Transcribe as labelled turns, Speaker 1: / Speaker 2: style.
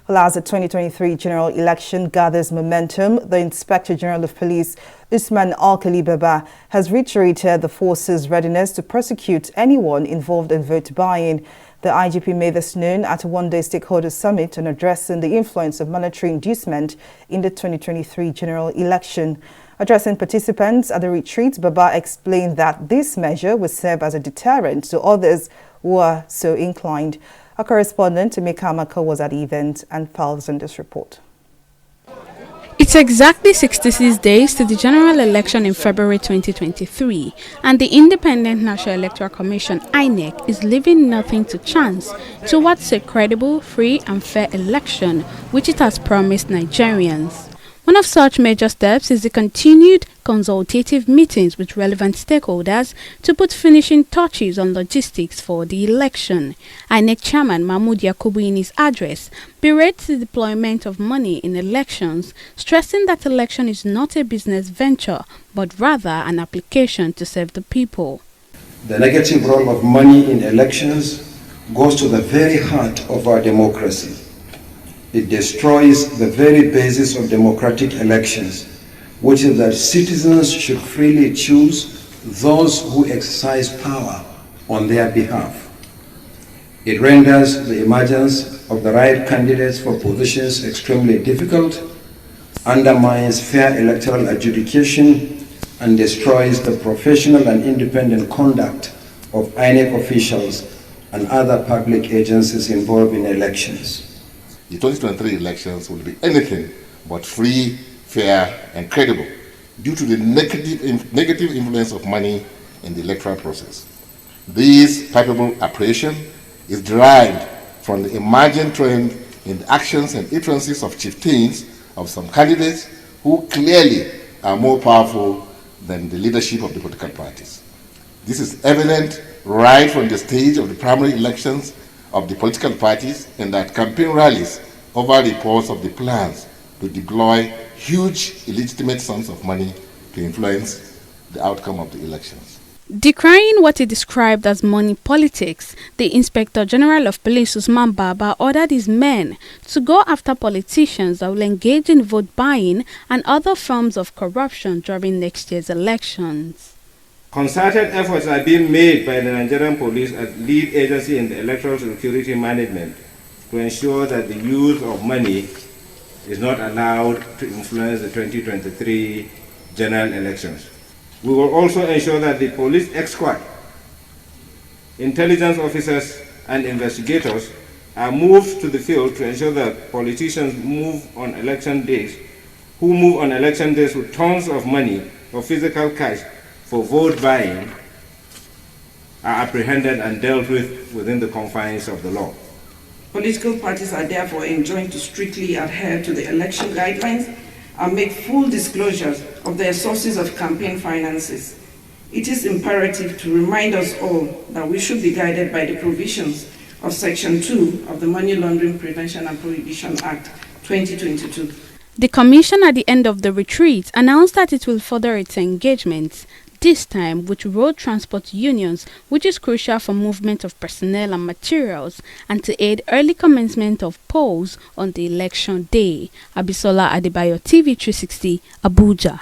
Speaker 1: Well, as the 2023 general election gathers momentum, the Inspector General of Police, Usman Alkali Baba, has reiterated the force's readiness to prosecute anyone involved in vote buying. The IGP made this known at a one-day stakeholder summit on addressing the influence of monetary inducement in the 2023 general election. Addressing participants at the retreat, Baba explained that this measure will serve as a deterrent to others who are so inclined. Our correspondent, Emeka Amaka, was at the event and files in this report.
Speaker 2: It's exactly 66 days to the general election in February 2023, and the Independent National Electoral Commission, INEC, is leaving nothing to chance towards a credible, free and fair election, which it has promised Nigerians. One of such major steps is the continued consultative meetings with relevant stakeholders to put finishing touches on logistics for the election. INEC Chairman Mahmood Yakubu, in his address, berates the deployment of money in elections, stressing that election is not a business venture, but rather an application to serve the people.
Speaker 3: The negative role of money in elections goes to the very heart of our democracy. It destroys the very basis of democratic elections, which is that citizens should freely choose those who exercise power on their behalf. It renders the emergence of the right candidates for positions extremely difficult, undermines fair electoral adjudication, and destroys the professional and independent conduct of INEC officials and other public agencies involved in elections.
Speaker 4: The 2023 elections will be anything but free, fair, and credible due to the negative influence of money in the electoral process. This palpable apprehension is derived from the emerging trend in the actions and utterances of chieftains of some candidates who clearly are more powerful than the leadership of the political parties. This is evident right from the stage of the primary elections of the political parties, and that campaign rallies over reports of the plans to deploy huge illegitimate sums of money to influence the outcome of the elections.
Speaker 2: Decrying what he described as money politics, the Inspector General of Police Usman Baba ordered his men to go after politicians that will engage in vote buying and other forms of corruption during next year's elections.
Speaker 5: Concerted efforts are being made by the Nigerian police as lead agency in the electoral security management to ensure that the use of money is not allowed to influence the 2023 general elections. We will also ensure that the police escort, intelligence officers and investigators are moved to the field to ensure that politicians who move on election days with tons of money or physical cash for vote buying are apprehended and dealt with within the confines of the law.
Speaker 6: Political parties are therefore enjoined to strictly adhere to the election guidelines and make full disclosures of their sources of campaign finances. It is imperative to remind us all that we should be guided by the provisions of Section 2 of the Money Laundering Prevention and Prohibition Act 2022.
Speaker 2: The Commission at the end of the retreat announced that it will further its engagements, this time with road transport unions, which is crucial for movement of personnel and materials, and to aid early commencement of polls on the election day. Abisola Adebayo, TV 360, Abuja.